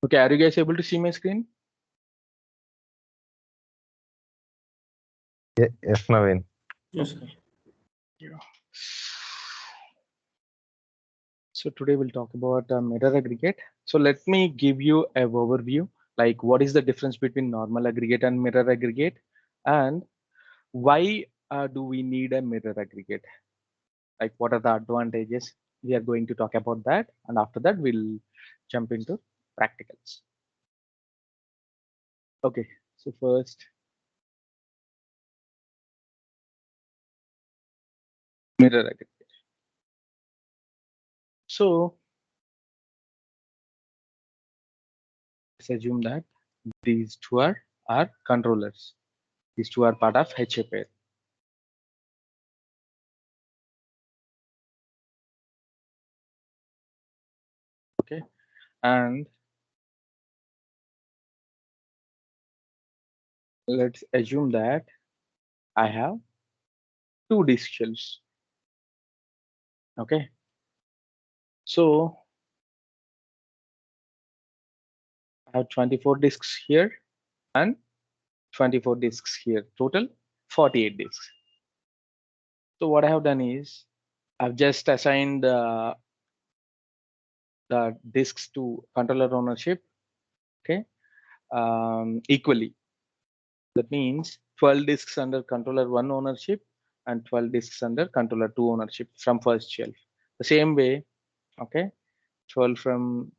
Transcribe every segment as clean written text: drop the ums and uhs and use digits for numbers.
Okay, are you guys able to see my screen? Yes, Naveen. Yes, sir. Yeah. So today we'll talk about mirror aggregate. So let me give you an overview, like what is the difference between normal aggregate and mirror aggregate, and why do we need a mirror aggregate? Like what are the advantages? We are going to talk about that, and after that we'll jump into practicals. Okay, so first mirror aggregate. So let's assume that these two are controllers. These two are part of HA pair. Okay, and let's assume that I have two disk shelves. Okay, so I have 24 disks here and 24 disks here, total 48 disks. So what I have done is I've just assigned the disks to controller ownership, okay, equally. That means 12 disks under controller 1 ownership and 12 disks under controller 2 ownership from first shelf. The same way, okay, 12 from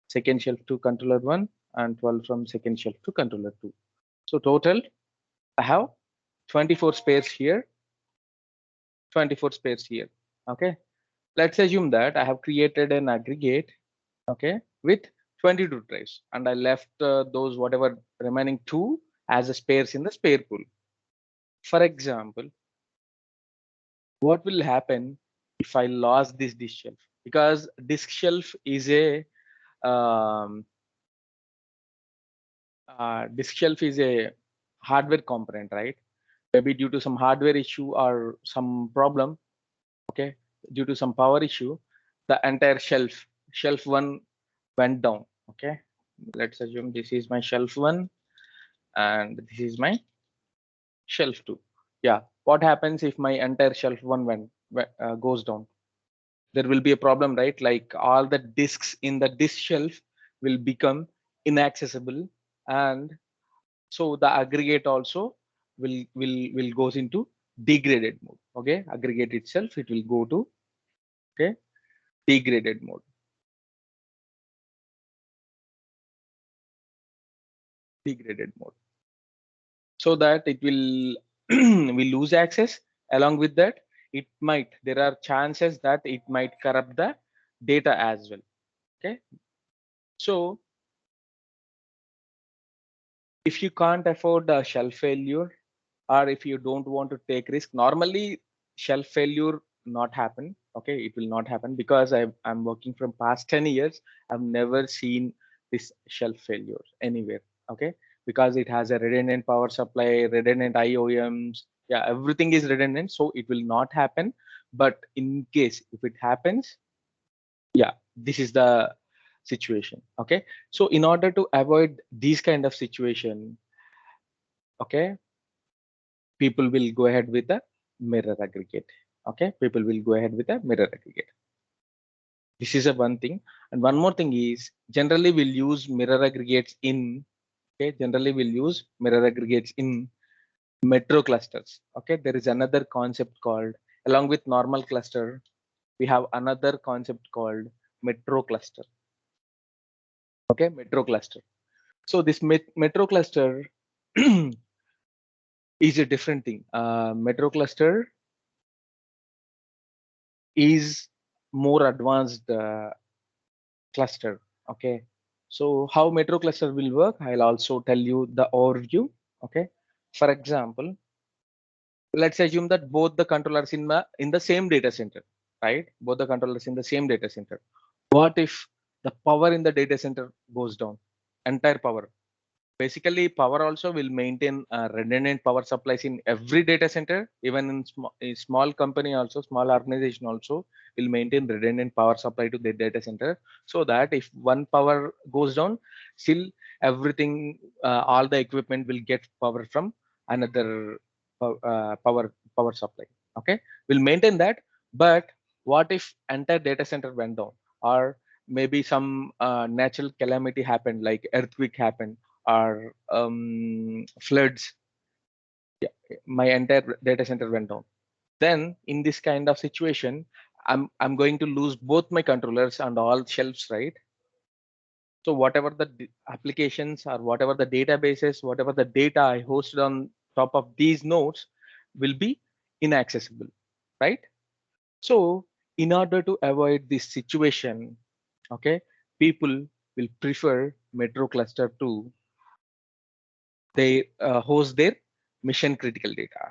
second shelf to controller 1 and 12 from second shelf to controller 2. So total, I have 24 spares here, 24 spares here. Okay, let's assume that I have created an aggregate, okay, with 22 drives, and I left those whatever remaining two as a spares in the spare pool. For example, what will happen if I lost this disk shelf? Because disk shelf is a um, hardware component, right? Maybe due to some hardware issue or some problem, okay, due to some power issue, the entire shelf one went down. Okay, let's assume this is my shelf one and this is my shelf two. Yeah, what happens if my entire shelf one goes down? There will be a problem, right? Like all the disks in the disk shelf will become inaccessible, and so the aggregate also will goes into degraded mode. Okay, aggregate itself, it will go to, okay, degraded mode. Degraded mode, so that it will we lose access. Along with that, there are chances that it might corrupt the data as well. Okay, so if you can't afford a shelf failure, or if you don't want to take risk, normally shelf failure not happen. Okay, it will not happen because I'm working from past 10 years. I've never seen this shelf failure anywhere. Okay, because it has a redundant power supply, redundant IOMs. Yeah, everything is redundant, so it will not happen. But in case if it happens, yeah, this is the situation. Okay, so in order to avoid these kind of situation, okay, people will go ahead with the mirror aggregate. Okay, people will go ahead with the mirror aggregate. This is a one thing, and one more thing is generally we'll use mirror aggregates in, okay, generally we'll use mirror aggregates in metro clusters. Okay, there is another concept called, along with normal cluster, we have another concept called metro cluster. Okay, metro cluster. So this metro cluster is a different thing. Metro cluster is more advanced cluster. Okay, so how metro cluster will work, I'll also tell you the overview. Okay, for example, let's assume that both the controllers in the same data center, right? Both the controllers in the same data center. What if the power in the data center goes down? Entire power. Basically, power also will maintain redundant power supplies in every data center, even in a small company also, small organization also will maintain redundant power supply to their data center, so that if one power goes down, still everything, all the equipment will get power from another power supply. Okay, we'll maintain that. But what if entire data center went down, or maybe some natural calamity happened, like earthquake happened, or floods? Yeah, my entire data center went down. Then in this kind of situation, I'm going to lose both my controllers and all shelves, right? So whatever the applications or whatever the databases, whatever the data I hosted on top of these nodes will be inaccessible, right? So in order to avoid this situation, okay, people will prefer metro cluster to they host their mission critical data.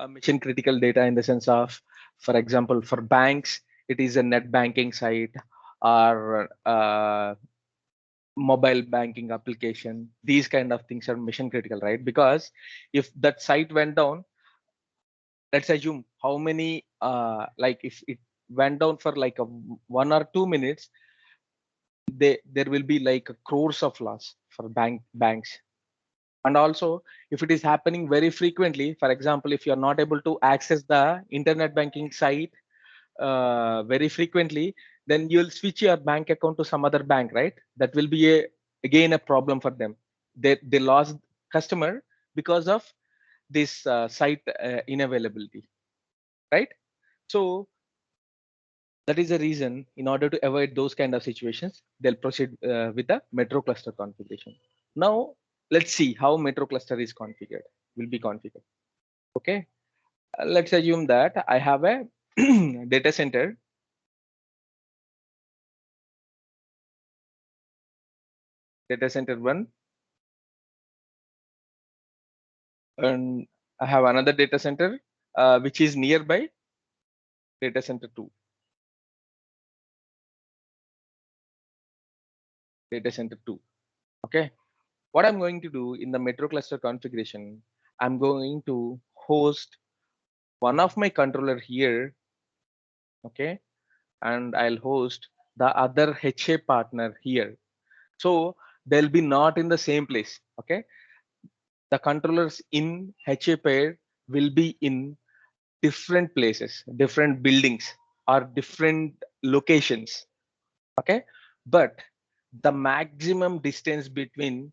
Mission critical data in the sense of, for example, for banks, it is a net banking site, or mobile banking application. These kind of things are mission critical, right? Because if that site went down, let's assume how many, like if it went down for like 1 or 2 minutes, there will be like crores of loss for banks. And also, if it is happening very frequently, for example, if you are not able to access the internet banking site very frequently, then you'll switch your bank account to some other bank, right? That will be again a problem for them. They lost customer because of this site inavailability, right? So that is the reason, in order to avoid those kind of situations, they'll proceed with the metro cluster configuration. Now let's see how metro cluster is configured, will be configured. Okay, let's assume that I have a data center, data center 1, and I have another data center which is nearby data center 2, data center 2. Okay, what I'm going to do in the metro cluster configuration, I'm going to host one of my controller here. Okay, and I'll host the other HA partner here. So they'll be not in the same place. Okay, the controllers in HA pair will be in different places, different buildings, or different locations. Okay, but the maximum distance between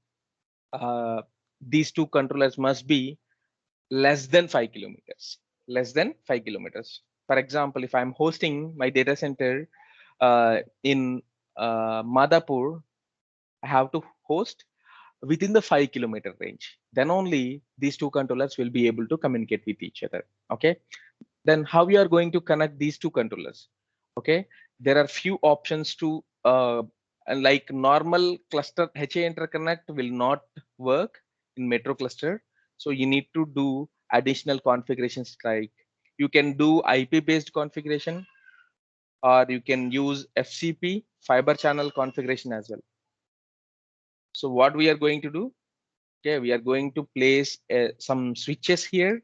uh, these two controllers must be less than 5 kilometers. Less than 5 kilometers. For example, if I'm hosting my data center in Madhapur, I have to host within the 5 kilometer range. Then only these two controllers will be able to communicate with each other. Okay. Then how we are going to connect these two controllers? Okay. There are few options to like normal cluster HA interconnect will not work in metro cluster. So you need to do additional configurations, like you can do IP based configuration, or you can use FCP fiber channel configuration as well. So what we are going to do, okay, we are going to place some switches here.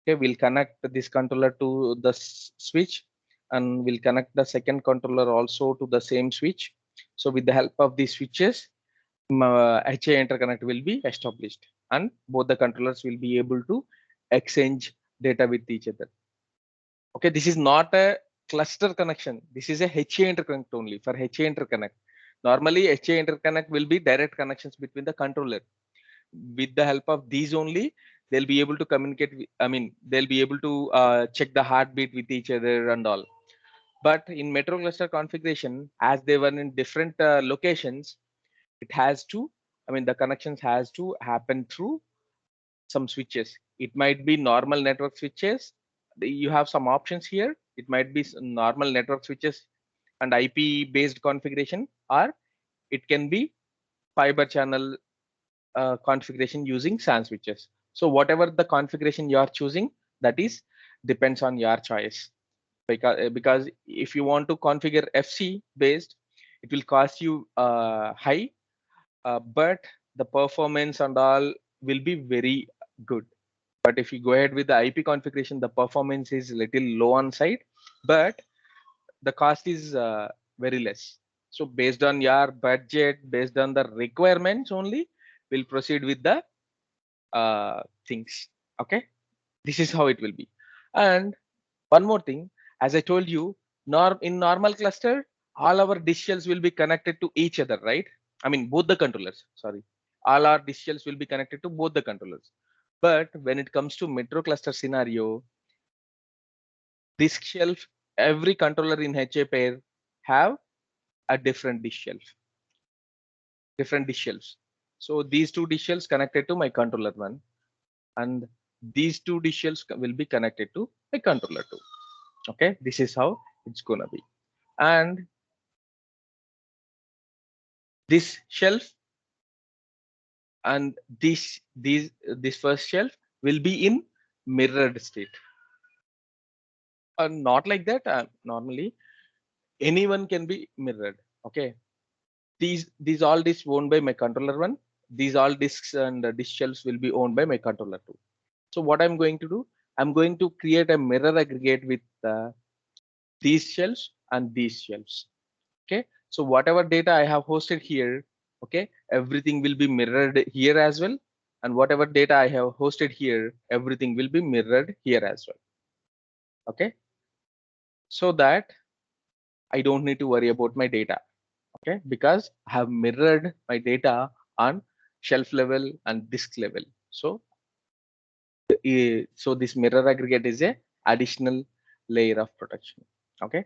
Okay, we'll connect this controller to the switch, and we'll connect the second controller also to the same switch. So with the help of these switches, HA interconnect will be established, and both the controllers will be able to exchange data with each other. Okay, this is not a cluster connection. This is a HA interconnect only. For HA interconnect, normally HA interconnect will be direct connections between the controller. With the help of these only, they'll be able to communicate I mean, they'll be able to check the heartbeat with each other and all. But in metro cluster configuration, as they were in different locations, it has to, I mean, the connections has to happen through some switches. It might be normal network switches. You have some options here. It might be normal network switches and IP based configuration, or it can be fiber channel configuration using SAN switches. So whatever the configuration you are choosing, that is depends on your choice. Because if you want to configure FC based, it will cost you high, but the performance and all will be very good. But if you go ahead with the IP configuration, the performance is little low on side, but the cost is very less. So based on your budget, based on the requirements only, we'll proceed with the things. Okay, this is how it will be. And one more thing, as I told you, in normal cluster, all our disk shells will be connected to each other, right? I mean, both the controllers, sorry. All our disk shells will be connected to both the controllers. But when it comes to metro cluster scenario, disk shelf, every controller in HA pair have a different disk shelf, different disk shelves. So these two disk shells connected to my controller one, and these two disk shells will be connected to my controller two. Okay, this is how it's gonna be. And this shelf and this first shelf will be in mirrored state. Not like that. Normally, anyone can be mirrored. Okay, these all disks owned by my controller one. These all disks and disk shelves will be owned by my controller two. So what I'm going to do, I'm going to create a mirror aggregate with these shelves and these shelves. Okay, so whatever data I have hosted here, okay, everything will be mirrored here as well, and whatever data I have hosted here, everything will be mirrored here as well. Okay, so that I don't need to worry about my data. Okay, because I have mirrored my data on shelf level and disk level. So so this mirror aggregate is a additional layer of protection. Okay,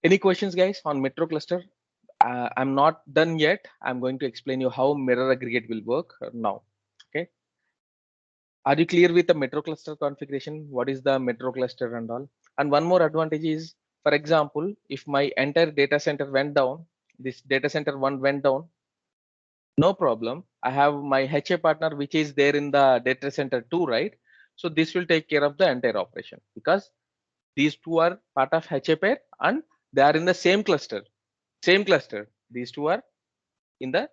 any questions guys on metro cluster? I'm not done yet. I'm going to explain you how mirror aggregate will work now. Okay, are you clear with the metro cluster configuration? What is the metro cluster and all? And one more advantage is, for example, if my entire data center went down, this data center one went down, no problem. I have my HA partner which is there in the data center too, right? So this will take care of the entire operation, because these two are part of HA pair and they are in the same cluster. Same cluster. These two are in the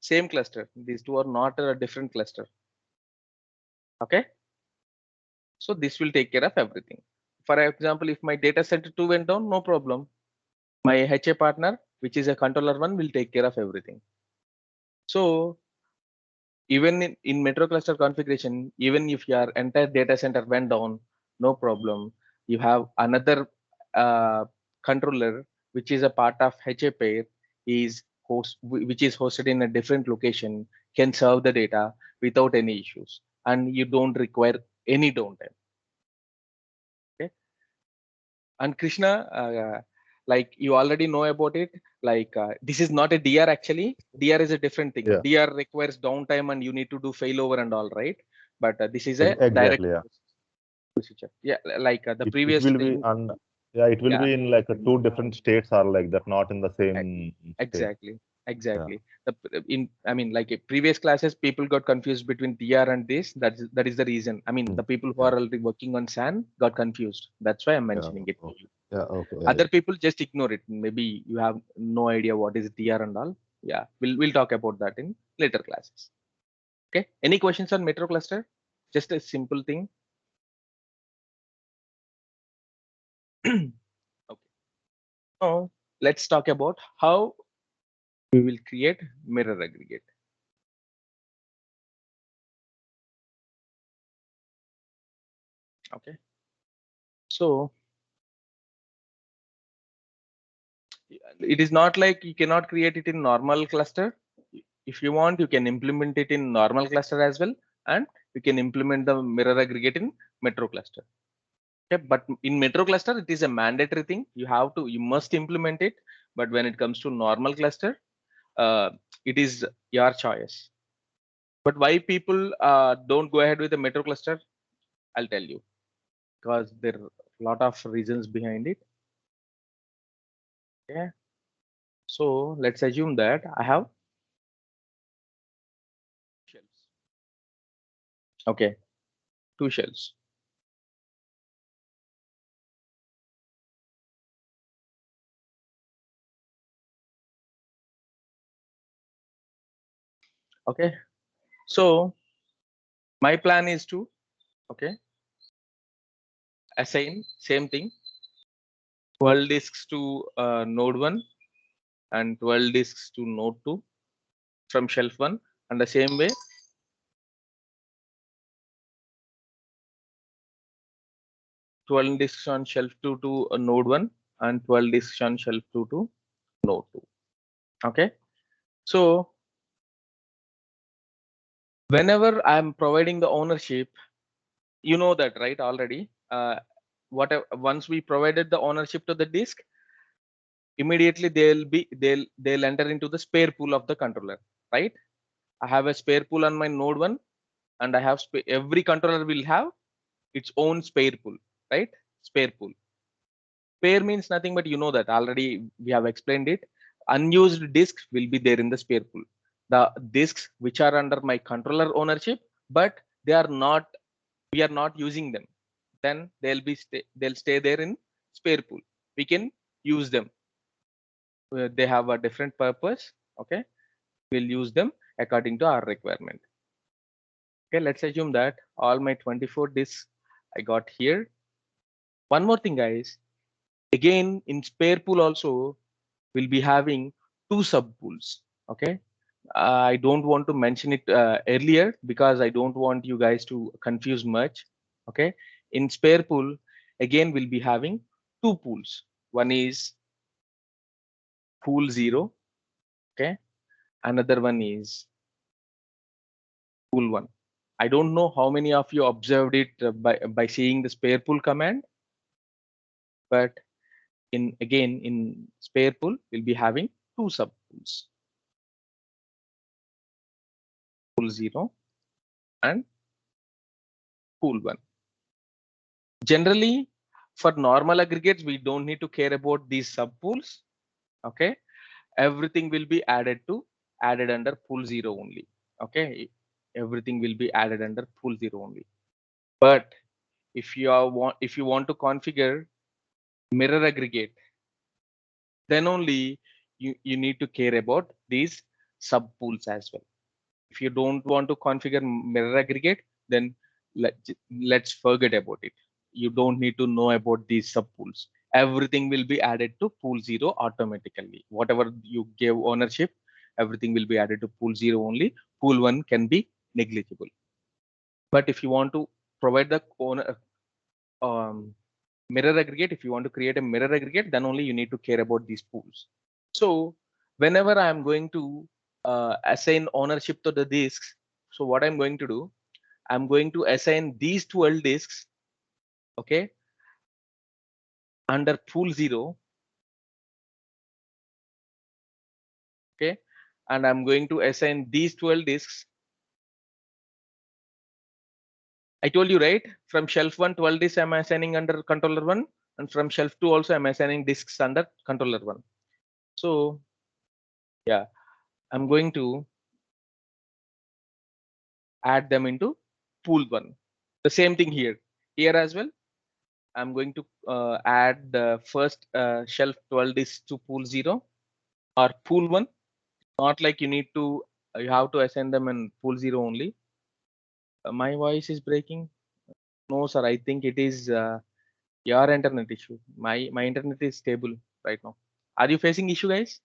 same cluster. These two are not a different cluster. Okay. So this will take care of everything. For example, if my data center 2 went down, no problem. My HA partner, which is a controller one, will take care of everything. So even in metro cluster configuration, even if your entire data center went down, no problem. You have another controller which is a part of HA pair, which is hosted in a different location, can serve the data without any issues, and you don't require any downtime. Okay. And Krishna, like you already know about it. Like this is not a DR actually. DR is a different thing. Yeah, DR requires downtime and you need to do failover and all, right? But this is a direct exactly. Yeah, procedure. Yeah, like the it previous will be thing. on. Yeah, it will Yeah, be in like two different states are like that, not in the e- same state. exactly, Yeah, exactly. In I mean, like previous classes, people got confused between DR and this. That is the reason. I mean, mm, the people who yeah, are already working on SAN got confused. That's why I'm yeah. mentioning it to Okay. you. Yeah, okay. Yeah, Other people just ignore it. Maybe you have no idea what is DR and all. Yeah, we'll talk about that in later classes. Okay, any questions on metro cluster? Just a simple thing. Okay, now let's talk about how we will create mirror aggregate. Okay, so it is not like you cannot create it in normal cluster. If you want, you can implement it in normal cluster as well, and you can implement the mirror aggregate in metro cluster. Okay, but in metro cluster, it is a mandatory thing. You must implement it. But when it comes to normal cluster, it is your choice. But why people don't go ahead with the metro cluster, I'll tell you, because there are a lot of reasons behind it. Okay, so let's assume that I have shells. Okay, two shells. Okay, so my plan is to assign same thing 12 disks to node 1 and 12 disks to node 2 from shelf 1, and the same way 12 disks on shelf 2 to node 1 and 12 disks on shelf 2 to node 2. Okay, so whenever I'm providing the ownership, you know that, right? Already, whatever, once we provided the ownership to the disk, immediately they'll enter into the spare pool of the controller, right? I have a spare pool on my node 1, and I have every controller will have its own spare pool, right? Spare pool. Spare means nothing, but you know that already we have explained it. Unused disks will be there in the spare pool. The disks which are under my controller ownership, but they are not, we are not using them, then they'll stay there in spare pool. We can use them. They have a different purpose. Okay, we'll use them according to our requirement. Okay, let's assume that all my 24 disks I got here. One more thing, guys. Again, in spare pool also, we'll be having two sub pools. Okay, I don't want to mention it earlier because I don't want you guys to confuse much. Okay, in spare pool, again, we'll be having two pools. One is pool 0. Okay, another one is pool 1. I don't know how many of you observed it by seeing the spare pool command, but in spare pool, we'll be having two sub pools, pool 0 and pool 1. Generally, for normal aggregates, we don't need to care about these sub pools. Okay, everything will be added under pool 0 only. Okay, everything will be added under pool 0 only. But if you want to configure mirror aggregate, then only you need to care about these sub pools as well. If you don't want to configure mirror aggregate, then let's forget about it. You don't need to know about these sub pools. Everything will be added to pool 0 automatically. Whatever you gave ownership, everything will be added to pool 0 only. Pool 1 can be negligible. But if you want to provide the owner mirror aggregate, if you want to create a mirror aggregate, then only you need to care about these pools. So whenever I'm going to assign ownership to the disks, so what I'm going to do, I'm going to assign these 12 disks, okay, under pool 0, okay, and I'm going to assign these 12 disks. I told you, right? From shelf 1, 12 disks I'm assigning under controller 1, and from shelf 2 also I'm assigning disks under controller 1. So yeah, I'm going to add them into pool 1. The same thing here. Here as well, I'm going to add the first shelf 12 disks to pool 0 or pool 1. Not like you have to assign them in pool 0 only. My voice is breaking. No, sir. I think it is your internet issue. My internet is stable right now. Are you facing issue, guys?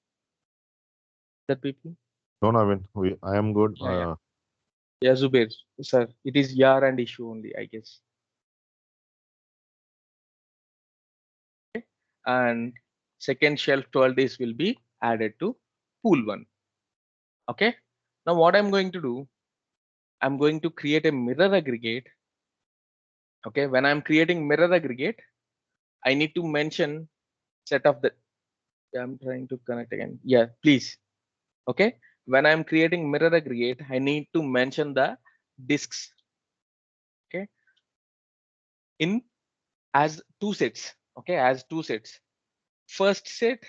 That people? No, Navin, I am good. Yeah. Yeah, Zubair, sir. It is your and issue only, I guess. Okay. And second shelf 12 disks will be added to pool 1. Okay. Now what I'm going to do, I'm going to create a mirror aggregate. Okay. When I'm creating mirror aggregate, I need to mention set of the, yeah, I'm trying to connect again. Yeah, please. Okay. When I'm creating mirror aggregate, I need to mention the disks. Okay. In as two sets. Okay. As two sets. First set,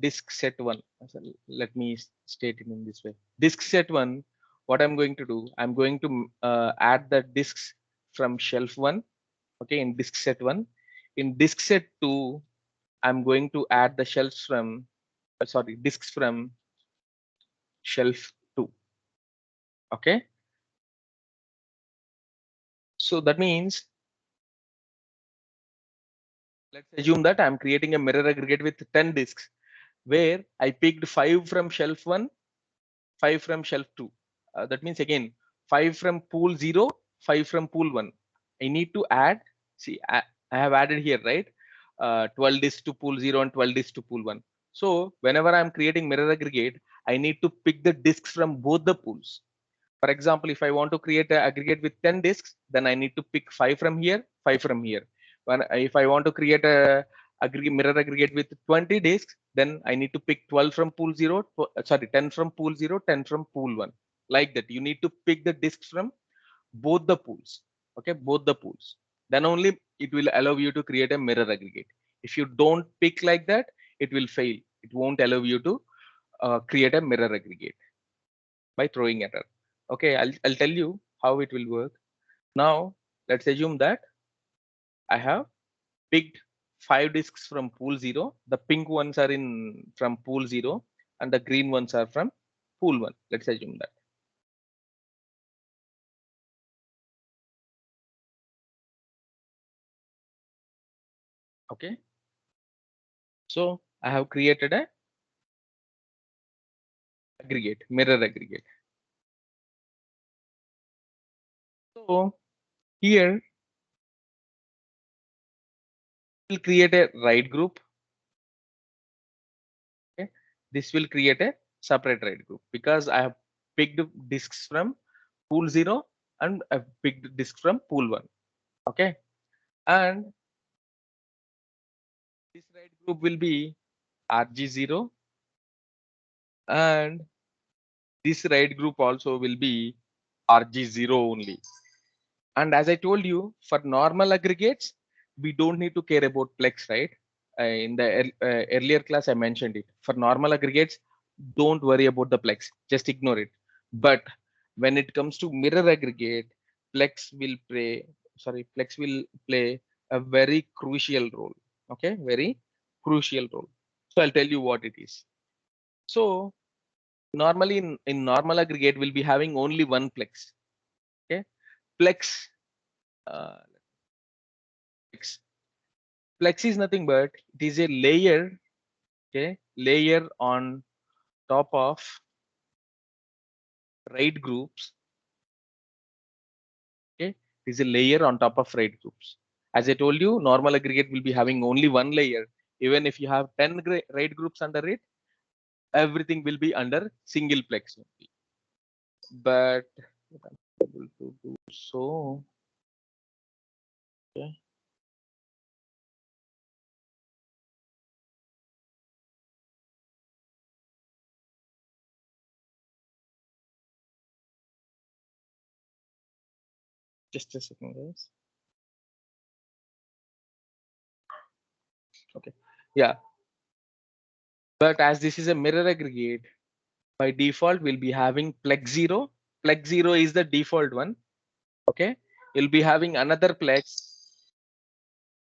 disk set 1. So let me state it in this way. Disk set 1, what I'm going to do, I'm going to add the disks from shelf 1. Okay, in disk set 1. In disk set 2, I'm going to add the shelves from disks from shelf 2. Okay, so that means let's assume that I'm creating a mirror aggregate with 10 disks where I picked 5 from shelf 1, 5 from shelf 2. That means again 5 from pool 0, 5 from pool 1. I need to add, see, I have added here, right? 12 disks to pool 0 and 12 disks to pool 1. So whenever I'm creating mirror aggregate, I need to pick the disks from both the pools. For example, if I want to create an aggregate with 10 disks, then I need to pick 5 from here, 5 from here. If I want to create a mirror aggregate with 20 disks, then I need to pick 12 from pool 0, sorry, 10 from pool 0, 10 from pool 1. Like that, you need to pick the disks from both the pools. Okay, both the pools. Then only it will allow you to create a mirror aggregate. If you don't pick like that, it will fail. It won't allow you to create a mirror aggregate by throwing error. Okay, I'll tell you how it will work. Now, let's assume that I have picked 5 disks from pool 0. The pink ones are in from pool 0 and the green ones are from pool 1. Let's assume that. Okay, so I have created a aggregate, mirror aggregate. So here we'll create a write group. Okay, this will create a separate write group because I have picked disks from pool 0 and I've picked disks from pool 1. Okay, and this write group will be RG0 and this write group also will be RG0 only. And as I told you, for normal aggregates, we don't need to care about plex, right? In the earlier class, I mentioned it. For normal aggregates, don't worry about the plex, just ignore it. But when it comes to mirror aggregate, plex will play a very crucial role. Okay, very crucial role. So I'll tell you what it is. So normally in normal aggregate, we'll be having only one plex. Okay, plex. Uh, plex Plex is nothing but it is a layer, okay, layer on top of write groups. Okay, it is a layer on top of write groups. As I told you, normal aggregate will be having only one layer. Even if you have 10 write groups under it, everything will be under single plex only. But I'm able to do so. Okay, just a second, guys. Okay, yeah. But as this is a mirror aggregate, by default we'll be having plex 0. Plex 0 is the default one. Okay, you'll be having another plex.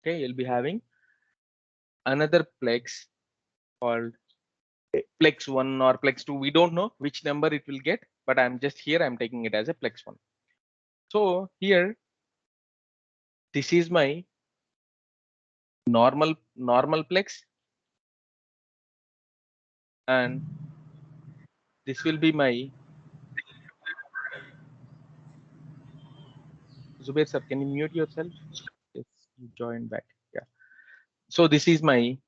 Okay, you'll be having another plex called plex 1 or plex 2. We don't know which number it will get, but I'm just here, I'm taking it as a plex 1. So here, this is my normal plex, and this will be my Zubair sir. Can you mute yourself? Yes, you joined back. Yeah. So this is my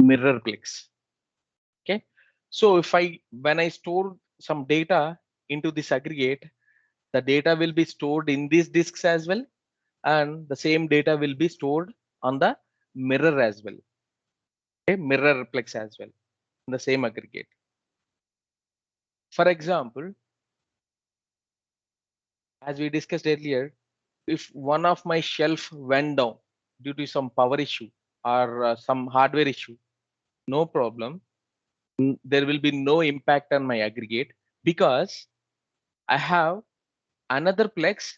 mirror plex. Okay, so if when I store some data into this aggregate, the data will be stored in these disks as well, and the same data will be stored on the mirror as well. Okay, mirror plex as well in the same aggregate. For example, as we discussed earlier, if one of my shelf went down due to some power issue or some hardware issue, no problem. There will be no impact on my aggregate because I have another plex.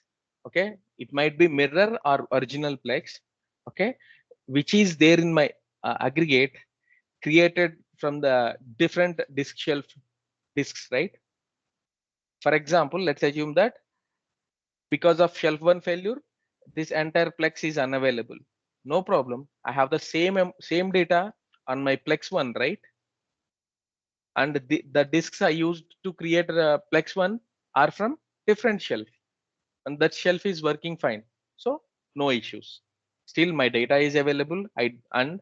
Okay, it might be mirror or original plex. Okay, which is there in my aggregate created from the different disk shelf disks, right? For example, let's assume that because of shelf 1 failure, this entire plex is unavailable. No problem. I have the same data on my plex 1, right? And the disks I used to create plex 1 are from different shelf, and that shelf is working fine. So no issues. Still my data is available, and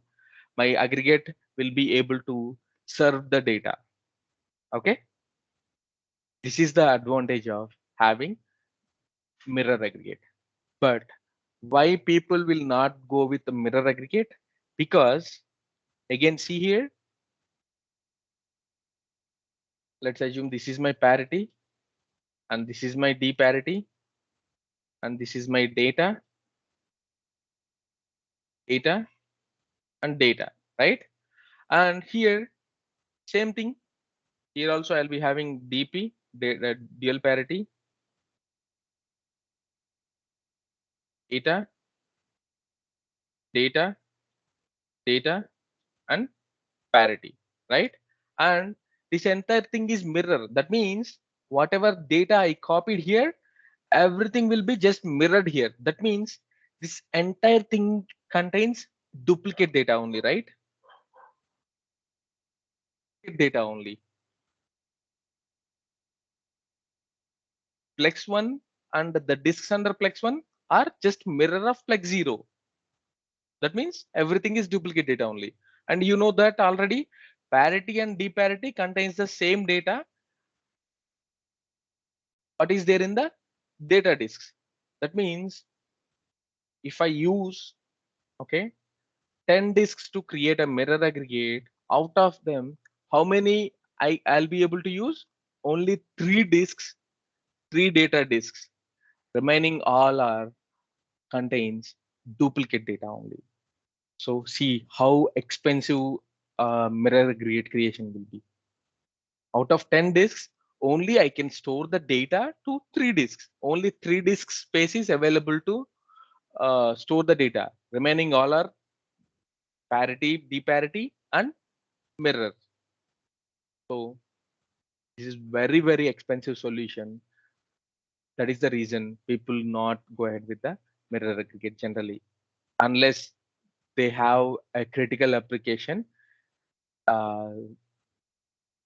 my aggregate will be able to serve the data. Okay, this is the advantage of having mirror aggregate. But why people will not go with the mirror aggregate? Because again, see here, let's assume this is my parity, and this is my d parity, and this is my data and data, right? And here same thing. Here also I'll be having dp, dual parity, data, data, data, and parity, right? And this entire thing is mirror. That means whatever data I copied here, everything will be just mirrored here. That means this entire thing contains duplicate data only, right? Data only. Plex 1 and the disks under plex 1 are just mirror of plex 0. That means everything is duplicate data only. And you know that already, parity and deparity contains the same data what is there in the data disks. That means if I use, okay, 10 disks to create a mirror aggregate, out of them, how many I'll be able to use? Only 3 disks, 3 data disks. Remaining all are contains duplicate data only. So see how expensive mirror aggregate creation will be. Out of 10 disks, only I can store the data to 3 disks. Only 3 disk space is available to store the data. Remaining all are parity, deparity, and mirror. So this is very expensive solution. That is the reason people not go ahead with the mirror aggregate generally, unless they have a critical application. Uh,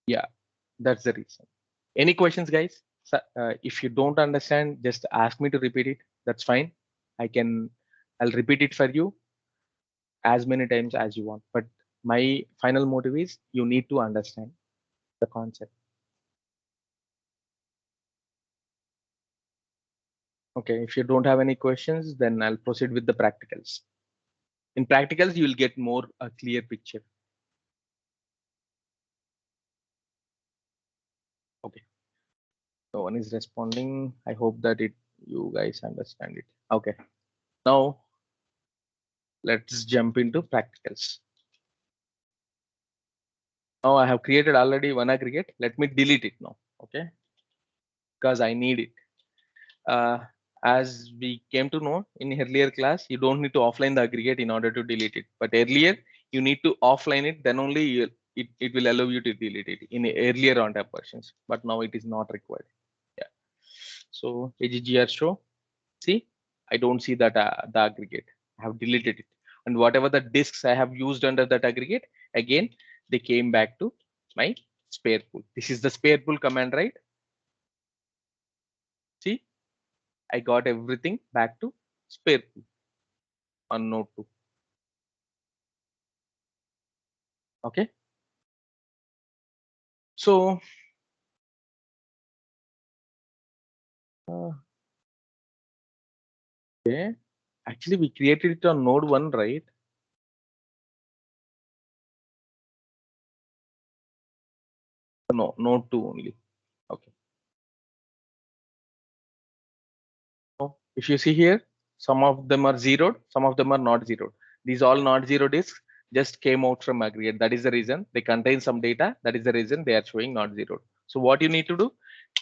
yeah, that's the reason. Any questions, guys? So, if you don't understand, just ask me to repeat it. That's fine. I can. I'll repeat it for you as many times as you want. But my final motive is you need to understand the concept. Okay. If you don't have any questions, then I'll proceed with the practicals. In practicals, you will get more a clear picture. Okay. No one is responding. I hope that you guys understand it. Okay. Now let's jump into practicals. Now I have created already one aggregate. Let me delete it now. Okay. Because I need it. Uh, as we came to know in earlier class, you don't need to offline the aggregate in order to delete it. But earlier, you need to offline it, then only it will allow you to delete it in earlier ONTAP versions. But now it is not required. Yeah. So AGGR show. See, I don't see that the aggregate. I have deleted it. And whatever the disks I have used under that aggregate, again, they came back to my spare pool. This is the spare pool command, right? See, I got everything back to spare pool on node 2. Okay. So uh, okay. Actually, we created it on node 1, right? No, node 2 only. Okay. So if you see here, some of them are zeroed, some of them are not zeroed. These all not zero disks just came out from aggregate. That is the reason they contain some data. That is the reason they are showing not zeroed. So what you need to do,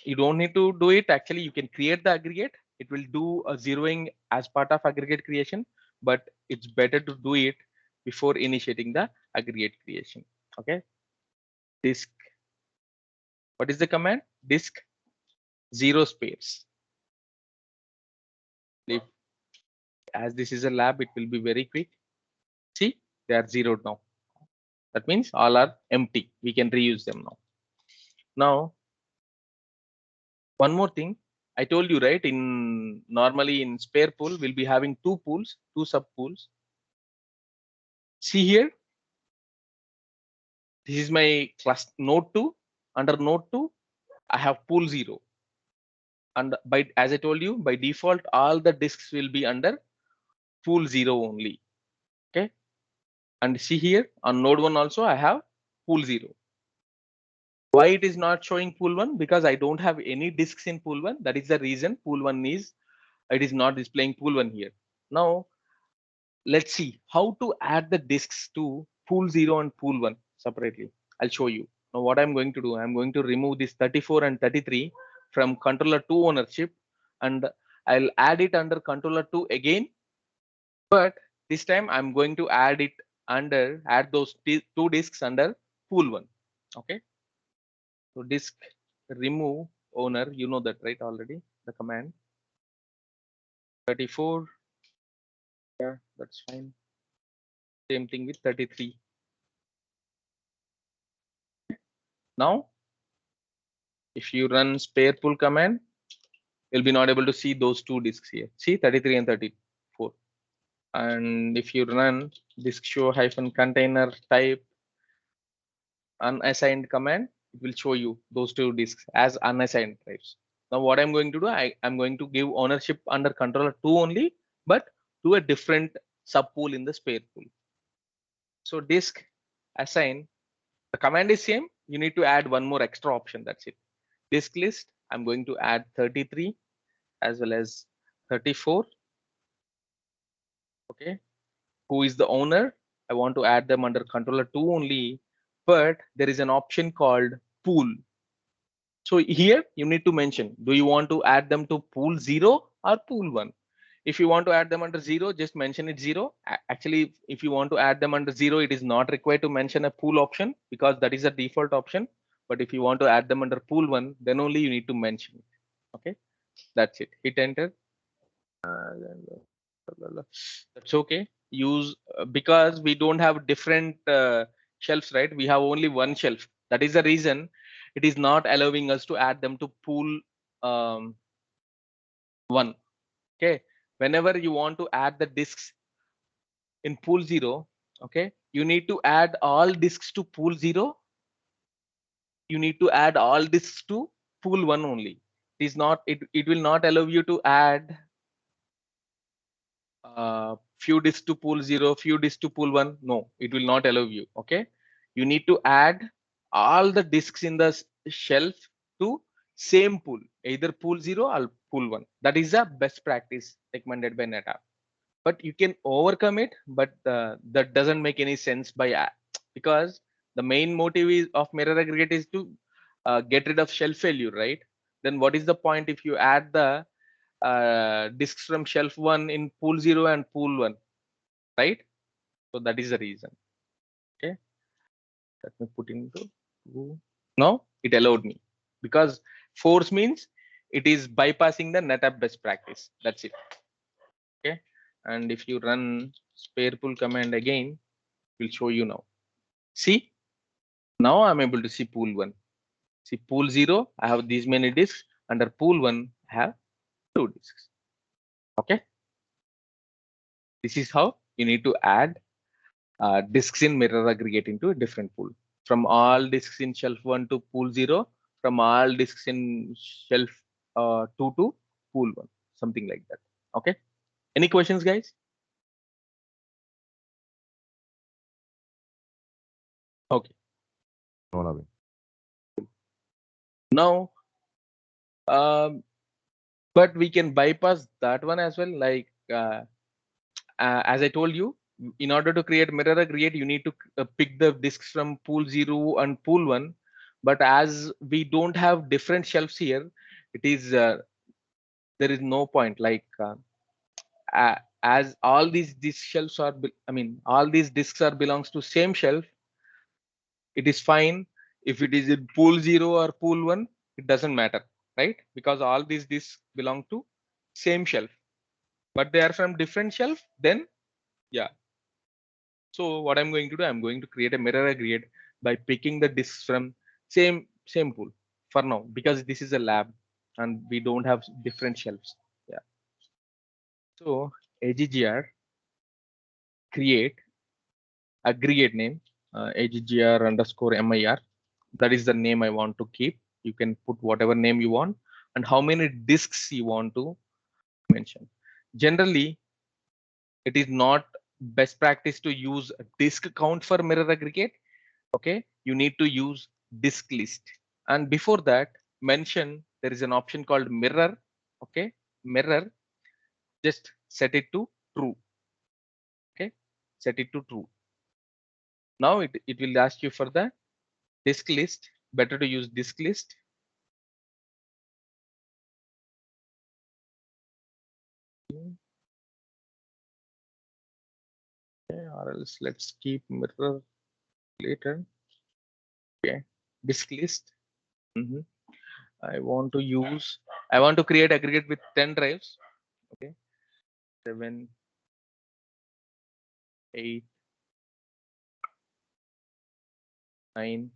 you don't need to do it. Actually, you can create the aggregate. It will do a zeroing as part of aggregate creation, but it's better to do it before initiating the aggregate creation. Okay. Disk. What is the command? Disk 0 spares. If as this is a lab, it will be very quick. See, they are zeroed now. That means all are empty. We can reuse them now. Now, one more thing. I told you, right? In normally in spare pool, we'll be having two pools, two sub pools. See here, this is my class node 2. Under node 2, I have pool 0. And by as I told you, by default, all the disks will be under pool 0 only. Okay. And see here on node 1 also, I have pool 0. Why it is not showing pool 1? Because I don't have any disks in pool 1. That is the reason pool 1 is, it is not displaying pool 1 here. Now, let's see how to add the disks to pool 0 and pool 1 separately. I'll show you. Now what I'm going to do, I'm going to remove this 34 and 33 from controller 2 ownership, and I'll add it under controller 2 again. But this time I'm going to add those two disks under pool 1. Okay. So disk remove owner, you know that, right? Already the command 34. Yeah, that's fine. Same thing with 33. Now, if you run spare pool command, you'll be not able to see those two disks here. See 33 and 34. And if you run disk show hyphen container type unassigned command, it will show you those two disks as unassigned types. Now what I'm going to do, I'm going to give ownership under controller 2 only, but to a different subpool in the spare pool. So disk assign, the command is same. You need to add one more extra option. That's it. Disk list, I'm going to add 33 as well as 34. Okay. Who is the owner? I want to add them under controller 2 only, but there is an option called pool. So here you need to mention, do you want to add them to pool 0 or pool 1? If you want to add them under 0, just mention it 0. Actually, if you want to add them under 0, it is not required to mention a pool option because that is a default option. But if you want to add them under pool 1, then only you need to mention it. Okay, that's it. Hit enter. That's okay. Use because we don't have different shelves, right? We have only one shelf. That is the reason it is not allowing us to add them to pool 1. Okay, whenever you want to add the disks in pool 0, okay, you need to add all disks to pool 0. You need to add all disks to pool 1 only. It will not allow you to add few disks to pool 0, few disks to pool 1. No, it will not allow you. Okay, you need to add all the disks in the shelf to same pool, either pool 0 or pool 1. That is the best practice recommended by NetApp. But you can overcome it, but that doesn't make any sense because the main motive of mirror aggregate is to get rid of shelf failure, right? Then what is the point if you add the disks from shelf 1 in pool 0 and pool 1, right? So that is the reason. Okay, let me put into now it allowed me because force means it is bypassing the NetApp best practice. That's it. Okay, and if you run spare pool command again, it will show you now. See, now I'm able to see pool 1. See pool 0, I have these many disks. Under pool 1, I have 2 disks. Okay, this is how you need to add disks in mirror aggregate into a different pool. From all disks in shelf 1 to pool 0, from all disks in shelf 2 to pool 1, something like that. Okay, any questions, guys? Okay, No, Navin. now but we can bypass that one as well. Like as I told you, in order to create mirror aggregate, you need to pick the disks from pool 0 and pool 1. But as we don't have different shelves here, it is there is no point. Like as all these shelves are, I mean, all these disks are belongs to same shelf. It is fine if it is in pool 0 or pool 1. It doesn't matter. right? Because all these disks belong to same shelf, but they are from different shelf. Then yeah. So what I'm going to do, I'm going to create a mirror aggregate by picking the disks from same pool for now, because this is a lab and we don't have different shelves. Yeah. So aggr create aggregate name, aggr underscore mir. That is the name I want to keep. You can put whatever name you want and how many disks you want to mention. Generally, it is not best practice to use disk count for mirror aggregate. Okay, you need to use disk list. And before that, mention there is an option called mirror. Okay, mirror, just set it to true. Okay, set it to true. Now it will ask you for the disk list. Better to use disk list. Okay, or else let's keep mirror later. Okay, disk list. Mhm. I want to use, I want to create aggregate with 10 drives. Okay, 7, 8, 9,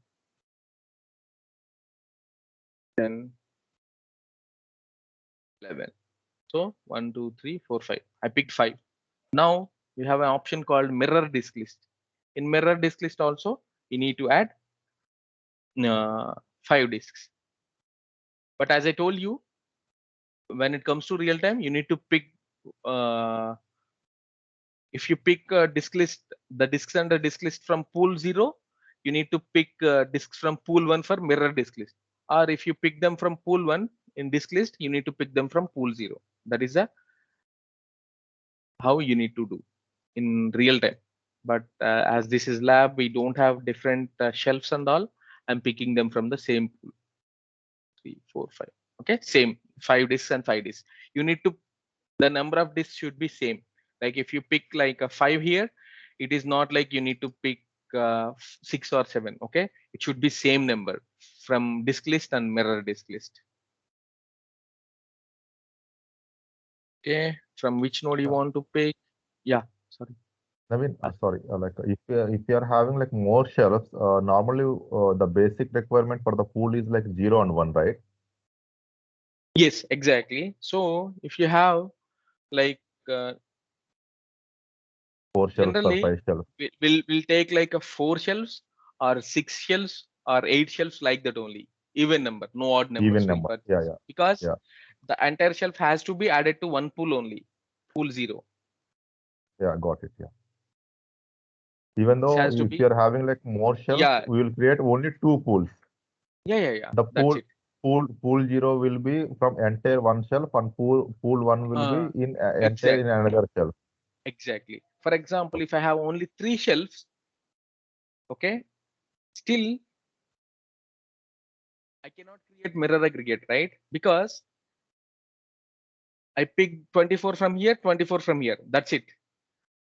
10, 11. So 1, 2, 3, 4, 5. I picked 5. Now you have an option called mirror disk list. In mirror disk list also, you need to add uh, 5 disks. But as I told you, when it comes to real time, you need to pick. If you pick disk list, the disks under disk list from pool 0, you need to pick disks from pool 1 for mirror disk list. Or if you pick them from pool 1 in disk list, you need to pick them from pool 0. That is how you need to do in real time. But as this is lab, we don't have different shelves and all. I'm picking them from the same pool. 3, 4, 5. Okay, same 5 disks and 5 disks. You need to, the number of disks should be same. Like if you pick like a 5 here, it is not like you need to pick 6 or 7. Okay, it should be same number from disk list and mirror disk list. Okay, from which node you want to pick? Yeah, sorry. I mean, sorry, if you are having like more shelves, normally the basic requirement for the pool is like 0 and 1, right? Yes, exactly. So if you have like uh, 4 shelves or generally 5 shelves, we'll take like a 4 shelves or 6 shelves or 8 shelves, like that only. Even number, no odd numbers even will number. Yeah, purchase, yeah, because yeah, the entire shelf has to be added to one pool only, pool 0. yeah, got it. Yeah. Even This though has to if you be, are having like more shelves, yeah, we will create only 2 pools. yeah, The that's pool it. pool 0 will be from entire one shelf, and pool 1 will be in entire in Exactly, another shelf. exactly. For example, if I have only 3 shelves, okay, still I cannot create mirror aggregate, right? Because I picked 24 from here, 24 from here. That's it.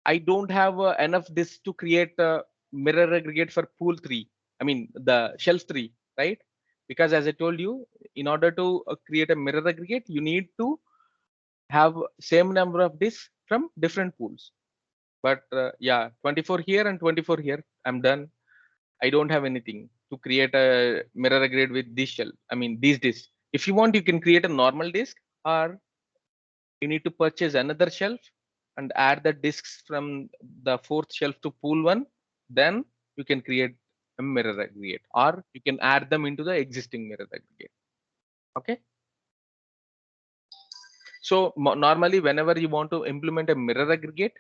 I don't have enough this to create a mirror aggregate for pool 3. I mean the shelf 3, right? Because as I told you, in order to create a mirror aggregate, you need to have same number of disks from different pools. But yeah, 24 here and 24 here, I'm done. I don't have anything to create a mirror aggregate with this shell. I mean these disks. If you want, you can create a normal disk, or you need to purchase another shelf and add the disks from the 4th shelf to pool 1. Then you can create a mirror aggregate, or you can add them into the existing mirror aggregate. Okay, so normally whenever you want to implement a mirror aggregate,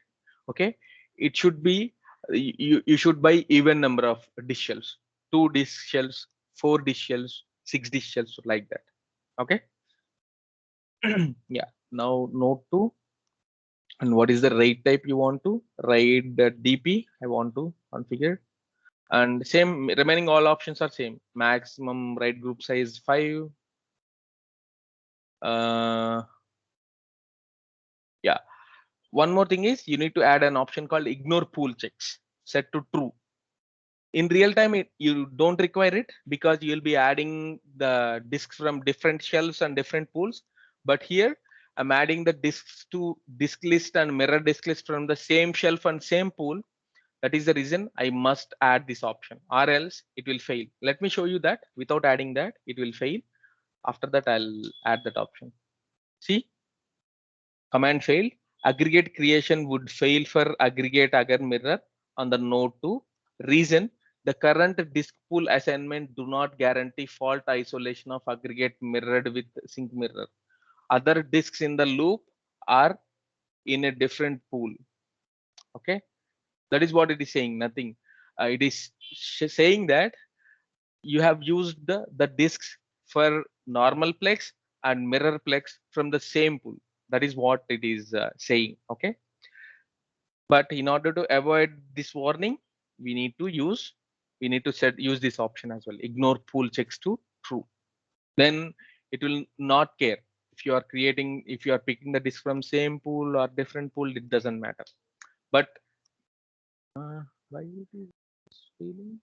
okay, it should be, you should buy even number of disk shelves, 2 disk shelves, 4 disk shelves, 6 disk shelves, like that. Okay. Yeah, now note 2. And what is the RAID type you want to? RAID DP I want to configure. And same, remaining all options are same. Maximum RAID group size 5. Uh, yeah. One more thing is, you need to add an option called ignore pool checks, set to true. In real time, you don't require it because you'll be adding the disks from different shelves and different pools. But here I'm adding the disks to disk list and mirror disk list from the same shelf and same pool. That is the reason I must add this option, or else it will fail. Let me show you that without adding that, it will fail. After that, I'll add that option. See, command failed. Aggregate creation would fail for aggregate agar mirror on the node 2. Reason, the current disk pool assignment do not guarantee fault isolation of aggregate mirrored with sync mirror. Other disks in the loop are in a different pool. Okay, that is what it is saying. Nothing. It is saying that you have used the disks for normal plex and mirror plex from the same pool. That is what it is saying. Okay. But in order to avoid this warning, we need to use this option as well. Ignore pool checks to true. Then it will not care if you are picking the disk from same pool or different pool. It doesn't matter. But why it is failing?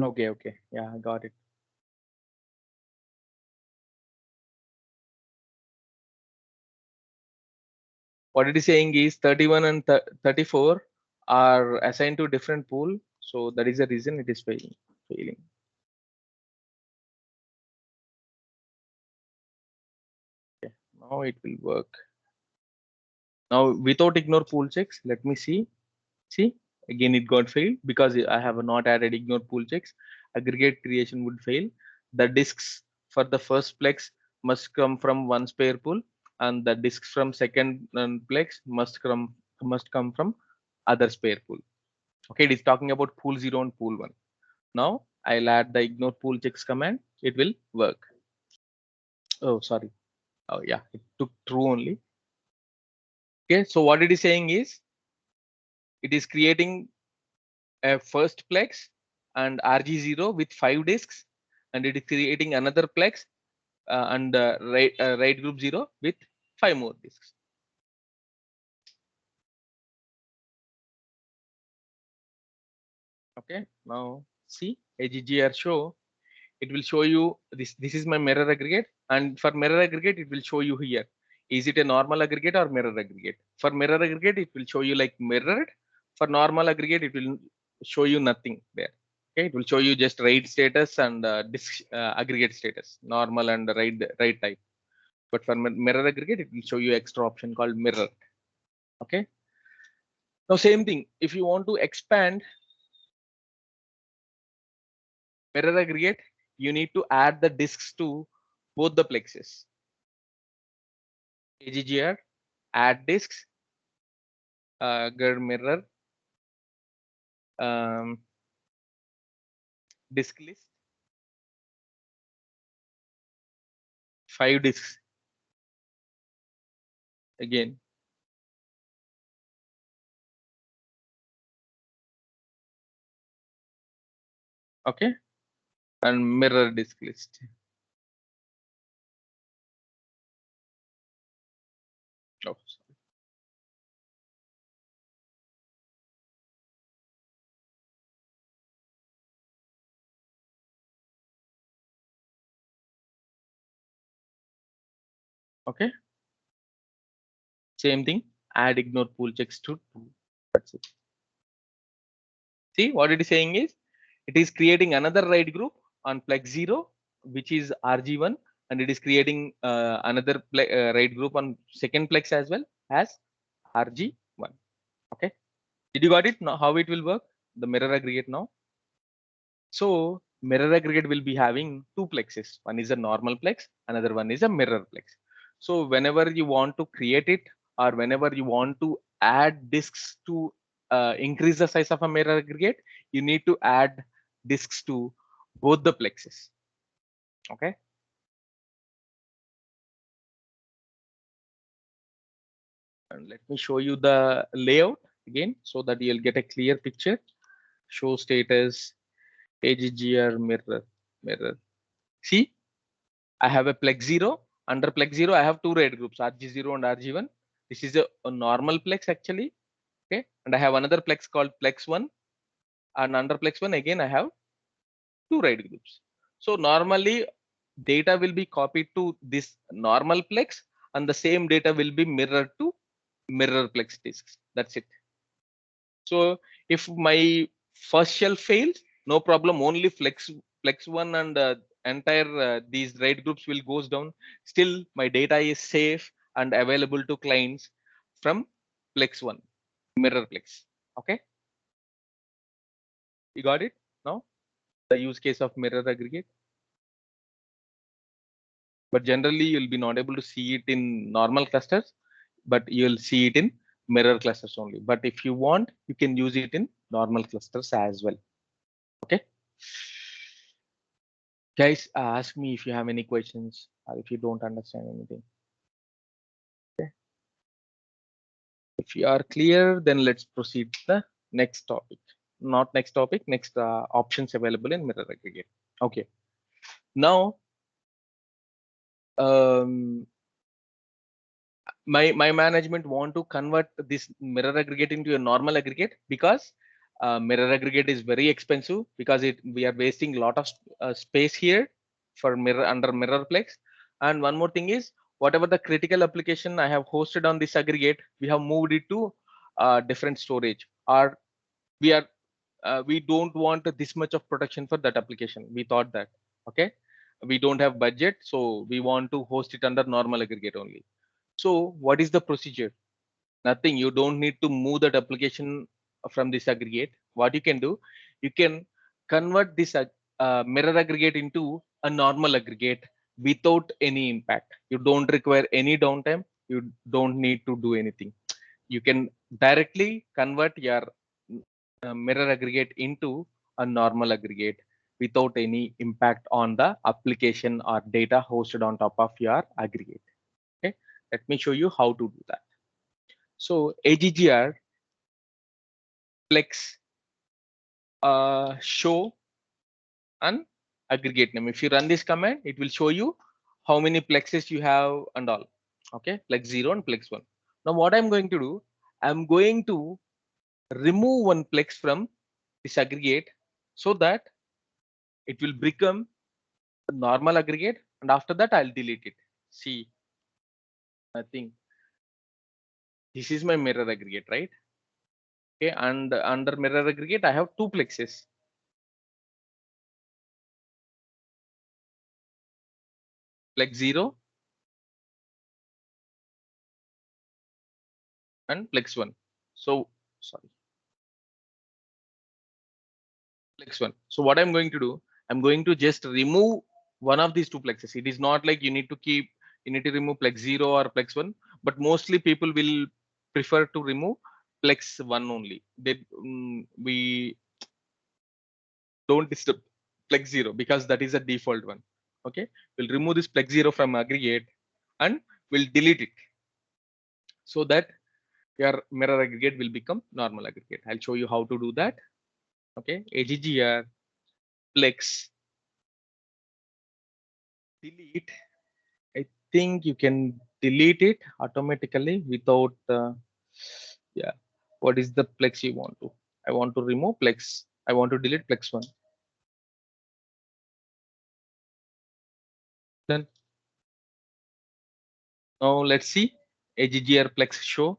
Okay, okay, yeah, I got it. What it is saying is 31 and 34 are assigned to different pool, so that is the reason it is failing. Okay, now it will work. Now without ignore pool checks, let me see again it got failed because I have not added ignore pool checks. Aggregate creation would fail. The disks for the first plex must come from one spare pool, and the disks from second plex must come from other spare pool. Okay, it is talking about pool 0 and pool 1. Now I'll add the ignore pool checks command. It will work. Oh, sorry. Oh, yeah, it took true only. Okay, so what it is saying is it is creating a first plex and RG0 with 5 disks, and it is creating another plex and write group 0 with 5 more disks. Okay, now see AGGR show. It will show you this is my mirror aggregate, and for mirror aggregate it will show you here, is it a normal aggregate or mirror aggregate. For mirror aggregate it will show you like mirrored. For normal aggregate it will show you nothing there. Okay, it will show you just write status and disk aggregate status, normal and write type. But for mirror aggregate it will show you extra option called mirror. Okay, now same thing, if you want to expand mirror aggregate, you need to add the disks to both the plexes. AGGR, add disks, mirror, um, disk list, 5 disks again. Okay, and mirror disk list. Oh, sorry. Okay, same thing. Add ignore pool checks to 2. That's it. See what it is saying is it is creating another write group on plex 0, which is RG1, and it is creating another write group on second plex as well as RG1. Okay, did you got it now how it will work, the mirror aggregate now? So mirror aggregate will be having 2 plexes. One is a normal plex, another one is a mirror plex. So whenever you want to create it, or whenever you want to add disks to increase the size of a mirror aggregate, you need to add disks to both the plexes. Okay. And let me show you the layout again so that you'll get a clear picture. Show status, aggr mirror. See, I have a plex 0. Under plex 0, I have two RAID groups, RG0 and RG1. This is a normal plex actually. Okay. And I have another plex called plex 1. And under plex 1, again, I have two RAID groups. So normally data will be copied to this normal plex and the same data will be mirrored to mirror plex disks. That's it. So if my first shell fails, no problem. Only flex one and entire these RAID groups will goes down. Still, my data is safe and available to clients from flex one mirror plex. Okay, you got it now. The use case of mirror aggregate, but generally you'll be not able to see it in normal clusters, but you'll see it in mirror clusters only. But if you want, you can use it in normal clusters as well. Okay. Guys, ask me if you have any questions or if you don't understand anything. Okay. If you are clear, then let's proceed to the next topic. Not next topic, next options available in mirror aggregate. Okay. Now, um, my management want to convert this mirror aggregate into a normal aggregate because mirror aggregate is very expensive because we are wasting a lot of space here for mirror under mirrorplex. And one more thing is, whatever the critical application I have hosted on this aggregate, we have moved it to different storage, or we don't want this much of protection for that application. We thought that, okay, we don't have budget, so we want to host it under normal aggregate only. So what is the procedure? Nothing. You don't need to move that application from this aggregate. What you can do, you can convert this mirror aggregate into a normal aggregate without any impact. You don't require any downtime. You don't need to do anything. You can directly convert your mirror aggregate into a normal aggregate without any impact on the application or data hosted on top of your aggregate. Okay, let me show you how to do that. So aggr plex show and aggregate name. If you run this command, it will show you how many plexes you have and all. Okay, plex 0 and plex 1. Now what I'm going to do, I'm going to remove one plex from this aggregate so that it will become a normal aggregate, and after that I'll delete it. See, I think this is my mirror aggregate, right? Okay, and under mirror aggregate I have two plexes, plex 0 and plex 1. So sorry, plex 1. So what I'm going to do, I'm going to just remove one of these two plexes. It is not like you need to remove plex 0 or plex 1, but mostly people will prefer to remove plex 1 only. We don't disturb plex 0 because that is a default one. Okay, we'll remove this plex 0 from aggregate and we'll delete it so that your mirror aggregate will become normal aggregate. I'll show you how to do that. Okay, aggr plex delete. I think you can delete it automatically without yeah. What is the plex you want to? I want to remove plex. I want to delete plex 1. Then now let's see aggr plex show.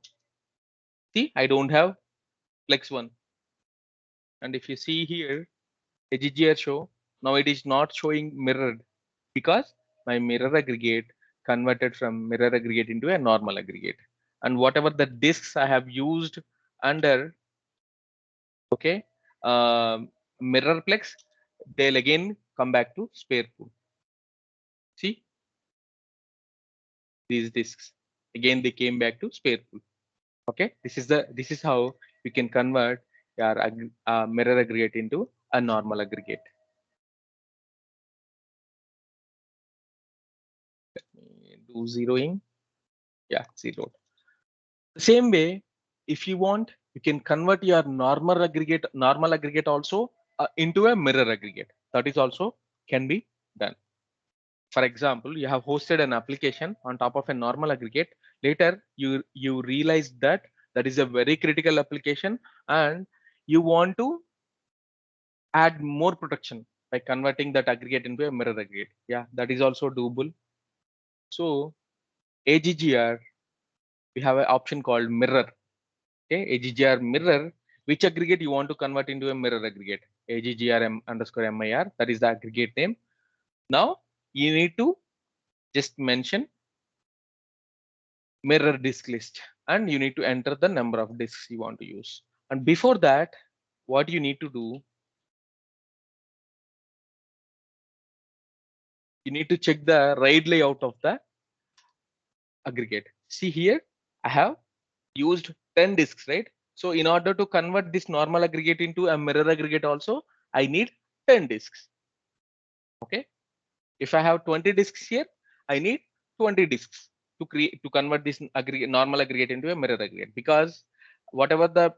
See, I don't have plex 1. And if you see here aggr show, now it is not showing mirrored because my mirror aggregate converted from mirror aggregate into a normal aggregate. And whatever the disks I have used under, okay, mirrorplex, they'll again come back to spare pool. See, these disks again they came back to spare pool. Okay, this is how you can convert your mirror aggregate into a normal aggregate. do zeroing. Yeah, zeroed. The same way, if you want, you can convert your normal aggregate also into a mirror aggregate. That is also can be done. For example, you have hosted an application on top of a normal aggregate. Later, you realize that that is a very critical application, and you want to add more protection by converting that aggregate into a mirror aggregate. Yeah, that is also doable. So AGGR, we have an option called mirror. Okay, AGGR mirror, which aggregate you want to convert into a mirror aggregate. AGGR_MIR, that is the aggregate name. Now you need to just mention mirror disk list, and you need to enter the number of disks you want to use. And before that, what you need to do, you need to check the RAID layout of the aggregate. See here, I have used 10 disks, right? So in order to convert this normal aggregate into a mirror aggregate also, I need 10 disks. Okay. If I have 20 disks here, I need 20 disks to convert this normal aggregate into a mirror aggregate, because whatever the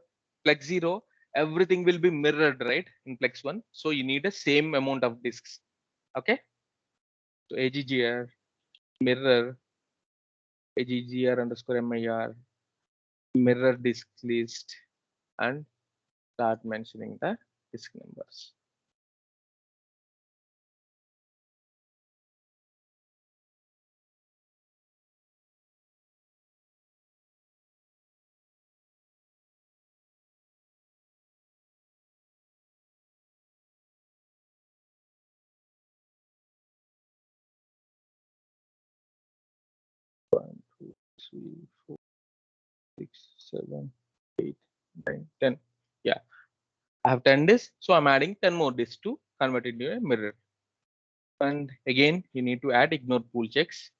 plex 0, everything will be mirrored, right, in plex 1. So you need the same amount of disks. Okay. So AGGR mirror AGGR_MIR mirror disk list, and start mentioning the disk numbers. One, two, three, four, 6, 7, 8, 9, 10. Yeah, I have 10 disks, so I'm adding 10 more disks to convert it into a mirror. And again, you need to add ignore pool checks.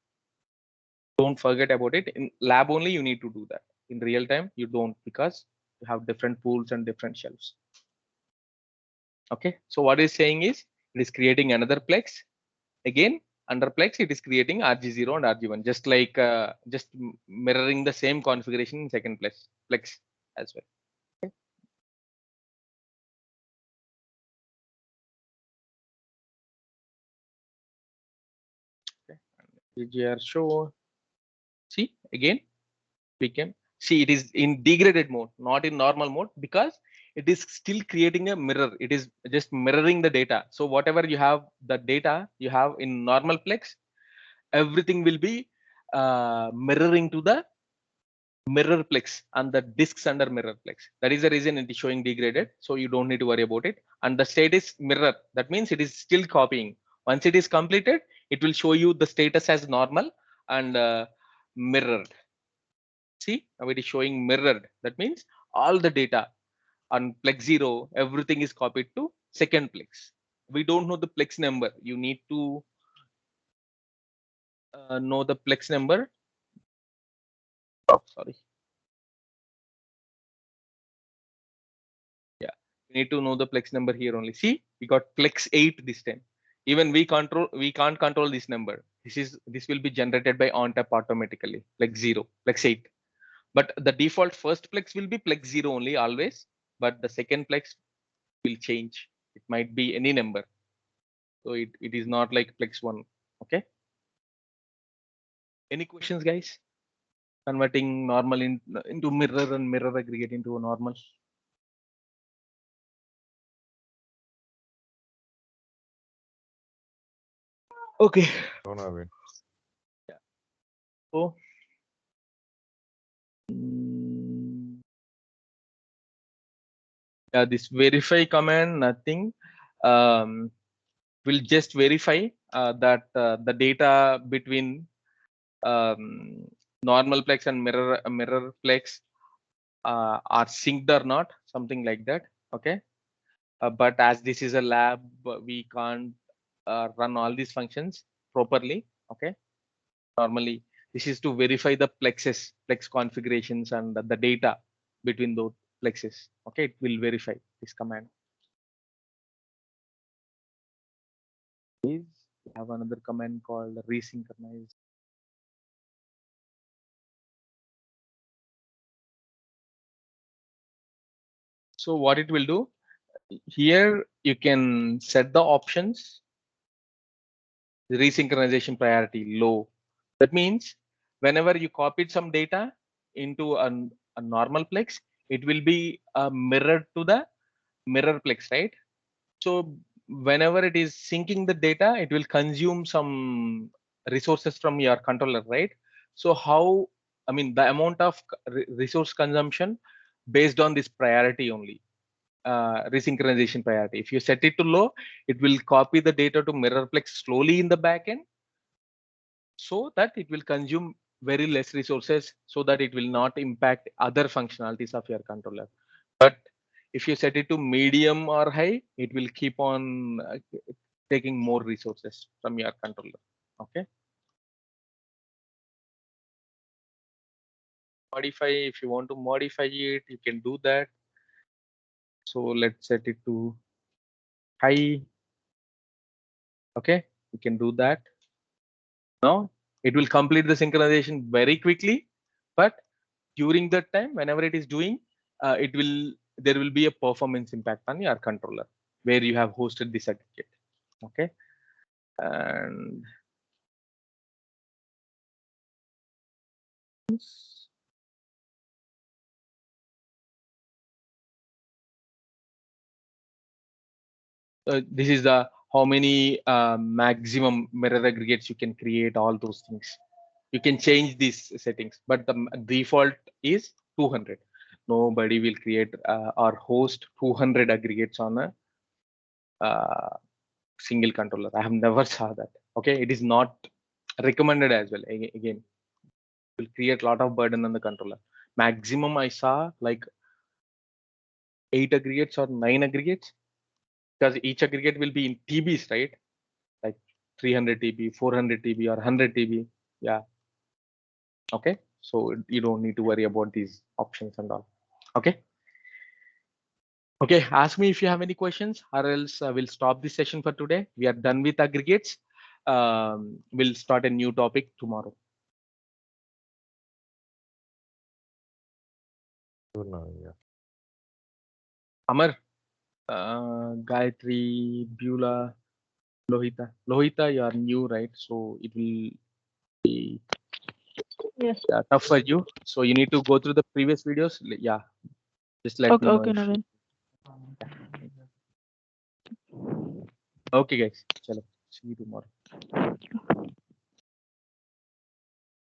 Don't forget about it. In lab only, you need to do that. In real time, you don't, because you have different pools and different shelves. Okay, so what it's saying is it is creating another plex. Again, under plex, it is creating RG0 and RG1, just like just mirroring the same configuration in second plex as well. Okay. GGR show. See, again, we can see it is in degraded mode, not in normal mode, because it is still creating a mirror. It is just mirroring the data. So whatever you have, the data you have in normal plex, everything will be mirroring to the mirror plex and the disks under mirror plex. That is the reason it is showing degraded. So you don't need to worry about it. And the state is mirror. That means it is still copying. Once it is completed, it will show you the status as normal and mirrored. See, now it is showing mirrored. That means all the data on plex 0, everything is copied to second plex. We don't know the plex number. You need to know the plex number. Oh, sorry. Yeah, you need to know the plex number here only. See, we got plex 8 this time. Even we can't control this number. This will be generated by ONTAP automatically. Plex 0, plex 8. But the default first plex will be plex 0 only always. But the second plex will change. It might be any number. So it is not like plex 1. Okay. Any questions, guys? Converting normal into mirror and mirror aggregate into a normal. Okay. Don't have it. Yeah. So mm, yeah, this verify command, nothing. Will just verify that the data between normal plex and mirror plex are synced or not, something like that. Okay. But as this is a lab, we can't run all these functions properly. Okay. Normally, this is to verify the plex configurations and the data between those plexes. Okay. It will verify this command. Is we have another command called resynchronize. So what it will do here, you can set the options. Resynchronization priority low. That means whenever you copied some data into a normal plex, it will be mirrored to the mirror plex, right? So whenever it is syncing the data, it will consume some resources from your controller, right? So how, I mean, the amount of resource consumption based on this priority only, resynchronization priority. If you set it to low, it will copy the data to mirrorplex slowly in the backend, so that it will consume very less resources, so that it will not impact other functionalities of your controller. But if you set it to medium or high, it will keep on taking more resources from your controller. Okay. Modify, if you want to modify it, you can do that. So let's set it to high. Okay, you can do that. Now it will complete the synchronization very quickly, but during that time, whenever it is doing, there will be a performance impact on your controller where you have hosted this aggregate. Okay, and this is the how many maximum mirror aggregates you can create. All those things you can change these settings, but the default is 200. Nobody will create or host 200 aggregates on a single controller. I have never saw that. Okay, it is not recommended as well. Again, it will create a lot of burden on the controller. Maximum I saw like 8 aggregates or 9 aggregates, because each aggregate will be in TBs, right? Like 300 TB, 400 TB, or 100 TB. Yeah. Okay. So you don't need to worry about these options and all. Okay. Okay. Ask me if you have any questions, or else we'll stop this session for today. We are done with aggregates. We'll start a new topic tomorrow. Sure, Navin, yeah. Amar, Gayatri, Beulah, Lohita. Lohita, you are new, right? So it will be Yes. tough for you. So you need to go through the previous videos. Yeah, just let Okay, me know okay, if. Navin. Okay, guys. Chalo. See you tomorrow.